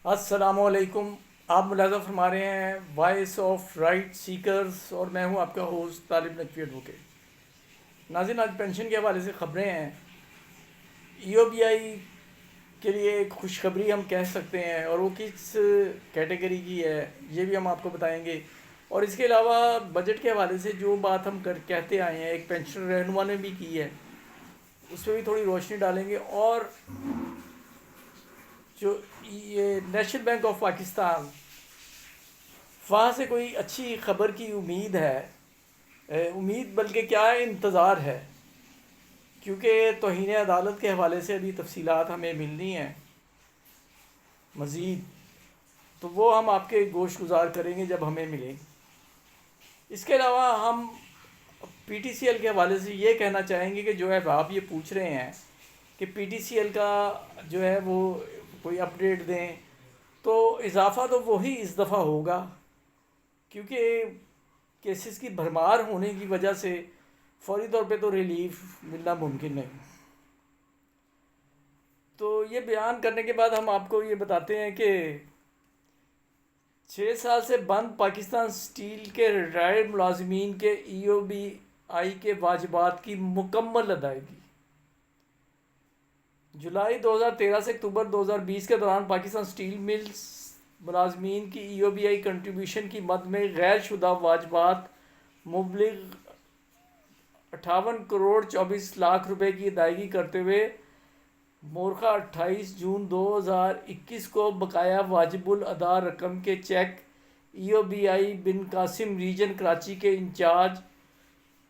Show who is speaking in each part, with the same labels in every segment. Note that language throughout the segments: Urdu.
Speaker 1: السلام علیکم. آپ ملاحظہ فرما رہے ہیں وائس آف رائٹ سیکرز اور میں ہوں آپ کا ہوسٹ طالب نقوی ایڈوکیٹ. ناظرین، آج پینشن کے حوالے سے خبریں ہیں. ای او بی آئی کے لیے ایک خوشخبری ہم کہہ سکتے ہیں، اور وہ کس کیٹیگری کی ہے یہ بھی ہم آپ کو بتائیں گے. اور اس کے علاوہ بجٹ کے حوالے سے جو بات ہم کہتے آئے ہیں، ایک پینشن رہنما نے بھی کی ہے، اس پہ بھی تھوڑی روشنی ڈالیں گے. اور جو یہ نیشنل بینک آف پاکستان، وہاں سے کوئی اچھی خبر کی امید ہے. امید بلکہ کیا ہے، انتظار ہے، کیونکہ توہین عدالت کے حوالے سے ابھی تفصیلات ہمیں ملنی ہیں مزید. تو وہ ہم آپ کے گوش گزار کریں گے جب ہمیں ملیں. اس کے علاوہ ہم پی ٹی سی ایل کے حوالے سے یہ کہنا چاہیں گے کہ جو ہے آپ یہ پوچھ رہے ہیں کہ پی ٹی سی ایل کا جو ہے وہ کوئی اپڈیٹ دیں، تو اضافہ تو وہی اس دفعہ ہوگا، کیونکہ کیسز کی بھرمار ہونے کی وجہ سے فوری طور پہ تو ریلیف ملنا ممکن نہیں. تو یہ بیان کرنے کے بعد ہم آپ کو یہ بتاتے ہیں کہ 6 سال سے بند پاکستان اسٹیل کے ریٹائرڈ ملازمین کے ای او بی آئی کے واجبات کی مکمل ادائیگی. جولائی 2013 سے اکتوبر 2020 کے دوران پاکستان اسٹیل ملز ملازمین کی ای او بی آئی کنٹریبیوشن کی مد میں غیر شدہ واجبات مبلغ 58 کروڑ 24 لاکھ روپے کی ادائیگی کرتے ہوئے مورخہ 28 جون 2021 کو بقایا واجب الادا رقم کے چیک ای او بی آئی بن قاسم ریجن کراچی کے انچارج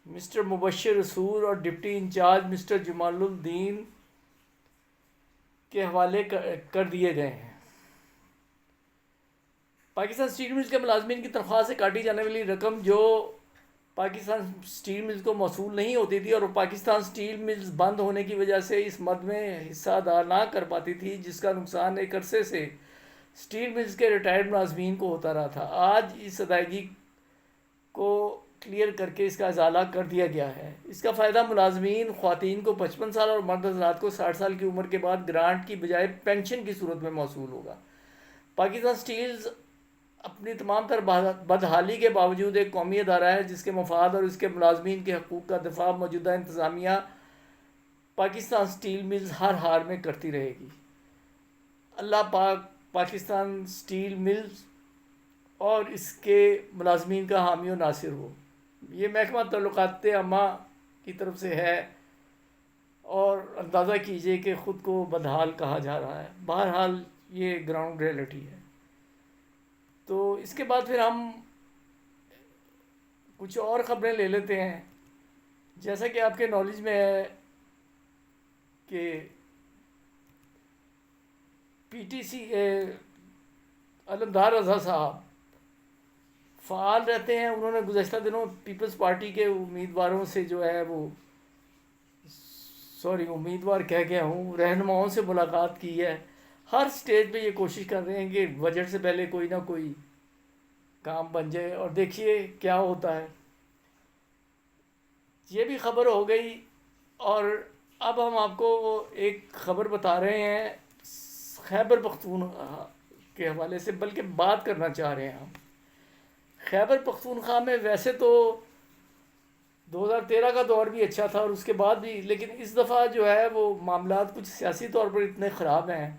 Speaker 1: مسٹر مبشر رسول اور ڈپٹی انچارج مسٹر جمال الدین کے حوالے کر دیے گئے ہیں. پاکستان اسٹیل ملز کے ملازمین کی تنخواہ سے کاٹی جانے والی رقم جو پاکستان اسٹیل ملز کو موصول نہیں ہوتی تھی، اور پاکستان اسٹیل ملز بند ہونے کی وجہ سے اس مد میں حصہ ادا نہ کر پاتی تھی، جس کا نقصان ایک عرصے سے اسٹیل ملز کے ریٹائرڈ ملازمین کو ہوتا رہا تھا. آج اس ادائیگی کو کلیئر کر کے اس کا ازالہ کر دیا گیا ہے. اس کا فائدہ ملازمین خواتین کو 55 سال اور مرد حضرات کو 60 سال کی عمر کے بعد گرانٹ کی بجائے پینشن کی صورت میں موصول ہوگا. پاکستان اسٹیلز اپنی تمام تر بدحالی کے باوجود ایک قومی ادارہ ہے جس کے مفاد اور اس کے ملازمین کے حقوق کا دفاع موجودہ انتظامیہ پاکستان اسٹیل ملز ہر حال میں کرتی رہے گی. اللہ پاک پاکستان اسٹیل ملز اور اس کے ملازمین کا حامی و ناصر ہو. یہ محکمہ تعلقات عامہ کی طرف سے ہے، اور اندازہ کیجئے کہ خود کو بدحال کہا جا رہا ہے. بہرحال یہ گراؤنڈ ریئلٹی ہے. تو اس کے بعد پھر ہم کچھ اور خبریں لے لیتے ہیں. جیسا کہ آپ کے نالج میں ہے کہ پی ٹی سی علمدار رضا صاحب فعال رہتے ہیں. انہوں نے گزشتہ دنوں پیپلز پارٹی کے امیدواروں سے جو ہے وہ امیدوار کہہ گیا ہوں، رہنماؤں سے ملاقات کی ہے. ہر سٹیج پہ یہ کوشش کر رہے ہیں کہ بجٹ سے پہلے کوئی نہ کوئی کام بن جائے، اور دیکھیے کیا ہوتا ہے. یہ بھی خبر ہو گئی. اور اب ہم آپ کو ایک خبر بتا رہے ہیں خیبر پختونخوا کے حوالے سے، بلکہ بات کرنا چاہ رہے ہیں ہم. خیبر پختونخوا میں ویسے تو 2013 کا دور بھی اچھا تھا اور اس کے بعد بھی، لیکن اس دفعہ جو ہے وہ معاملات کچھ سیاسی طور پر اتنے خراب ہیں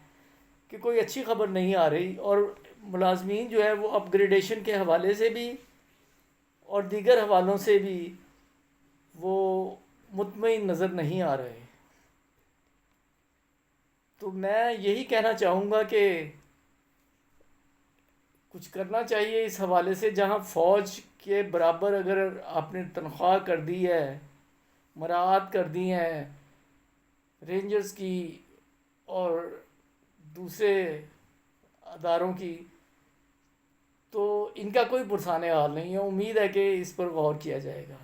Speaker 1: کہ کوئی اچھی خبر نہیں آ رہی. اور ملازمین جو ہے وہ اپ گریڈیشن کے حوالے سے بھی اور دیگر حوالوں سے بھی وہ مطمئن نظر نہیں آ رہے. تو میں یہی کہنا چاہوں گا کہ کچھ کرنا چاہیے اس حوالے سے. جہاں فوج کے برابر اگر آپ نے تنخواہ کر دی ہے، مراعات کر دی ہیں رینجرز کی اور دوسرے اداروں کی، تو ان کا کوئی پرسانِ حال نہیں ہے. امید ہے کہ اس پر غور کیا جائے گا.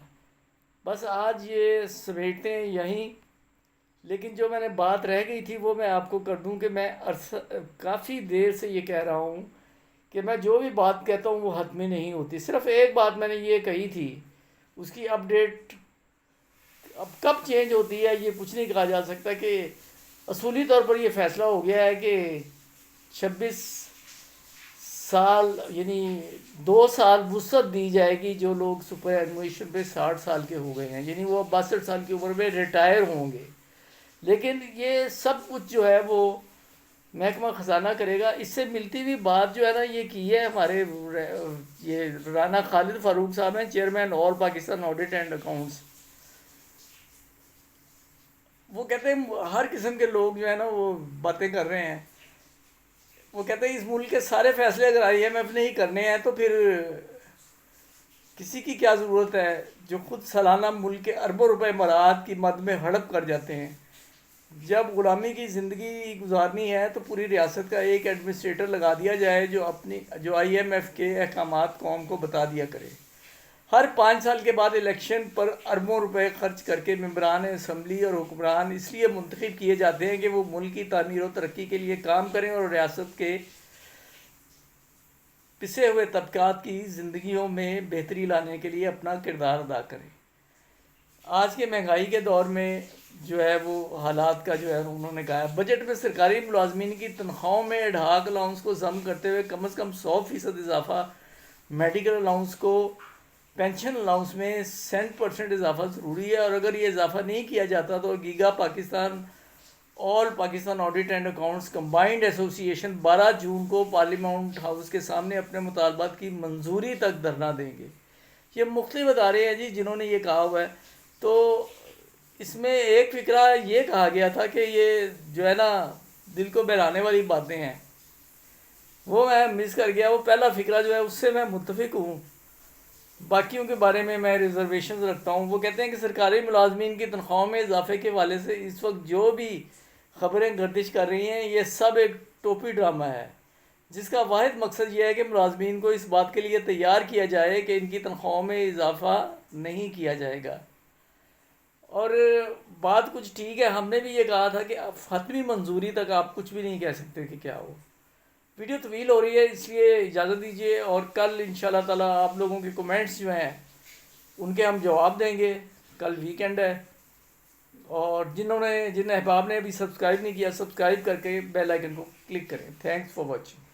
Speaker 1: بس آج یہ سمیٹتے ہیں یہیں. لیکن جو میں نے بات رہ گئی تھی وہ میں آپ کو کر دوں کہ میں کافی دیر سے یہ کہہ رہا ہوں کہ میں جو بھی بات کہتا ہوں وہ حتمی نہیں ہوتی. صرف ایک بات میں نے یہ کہی تھی، اس کی اپڈیٹ اب کب چینج ہوتی ہے یہ کچھ نہیں کہا جا سکتا. کہ اصولی طور پر یہ فیصلہ ہو گیا ہے کہ 26 سال یعنی 2 سال وسعت دی جائے گی جو لوگ سپر انویشن پہ 60 سال کے ہو گئے ہیں، یعنی وہ 62 سال کی عمر میں ریٹائر ہوں گے. لیکن یہ سب کچھ جو ہے وہ محکمہ خزانہ کرے گا. اس سے ملتی ہوئی بات جو ہے نا یہ کی ہے ہمارے یہ رانا خالد فاروق صاحب ہیں، chairman all Pakistan audit and accounts. وہ کہتے ہیں ہر قسم کے لوگ جو ہے نا وہ باتیں کر رہے ہیں. وہ کہتے ہیں اس ملک کے سارے فیصلے اگر آئی ایم ایف نے ہی کرنے ہیں تو پھر کسی کی کیا ضرورت ہے جو خود سالانہ ملک کے اربوں روپے مراعات کی مد میں ہڑپ کر جاتے ہیں. جب غلامی کی زندگی گزارنی ہے تو پوری ریاست کا ایک ایڈمنسٹریٹر لگا دیا جائے جو آئی ایم ایف کے احکامات قوم کو بتا دیا کرے. ہر 5 سال کے بعد الیکشن پر اربوں روپے خرچ کر کے ممبران اسمبلی اور حکمران اس لیے منتخب کیے جاتے ہیں کہ وہ ملک کی تعمیر و ترقی کے لیے کام کریں اور ریاست کے پسے ہوئے طبقات کی زندگیوں میں بہتری لانے کے لیے اپنا کردار ادا کریں. آج کے مہنگائی کے دور میں جو ہے وہ حالات کا جو ہے انہوں نے کہا ہے بجٹ میں سرکاری ملازمین کی تنخواہوں میں اڈھاک الاؤنس کو ضم کرتے ہوئے کم از کم 100% اضافہ، میڈیکل الاؤنس کو پینشن الاؤنس میں 60% اضافہ ضروری ہے، اور اگر یہ اضافہ نہیں کیا جاتا تو گیگا Pakistan all Pakistan audit and accounts combined association 12 جون کو پارلیمنٹ ہاؤس کے سامنے اپنے مطالبات کی منظوری تک دھرنا دیں گے. یہ مختلف ادارے ہیں جی جنہوں نے یہ کہا ہوا ہے. تو اس میں ایک فقرہ یہ کہا گیا تھا کہ یہ جو ہے نا دل کو بہلانے والی باتیں ہیں، وہ میں مس کر گیا. وہ پہلا فقرہ جو ہے اس سے میں متفق ہوں، باقیوں کے بارے میں ریزرویشنز رکھتا ہوں. وہ کہتے ہیں کہ سرکاری ملازمین کی تنخواہوں میں اضافے کے حوالے سے اس وقت جو بھی خبریں گردش کر رہی ہیں یہ سب ایک ٹوپی ڈرامہ ہے جس کا واحد مقصد یہ ہے کہ ملازمین کو اس بات کے لیے تیار کیا جائے کہ ان کی تنخواہوں میں اضافہ نہیں کیا جائے گا. اور بات کچھ ٹھیک ہے، ہم نے بھی یہ کہا تھا کہ حتمی منظوری تک آپ کچھ بھی نہیں کہہ سکتے کہ کیا ہو. ویڈیو طویل ہو رہی ہے اس لیے اجازت دیجیے، اور کل انشاءاللہ تعالی آپ لوگوں کے کمنٹس جو ہیں ان کے ہم جواب دیں گے. کل ویکینڈ ہے، اور جن احباب نے ابھی سبسکرائب نہیں کیا سبسکرائب کر کے بیل آئیکن کو کلک کریں. Thanks for watching.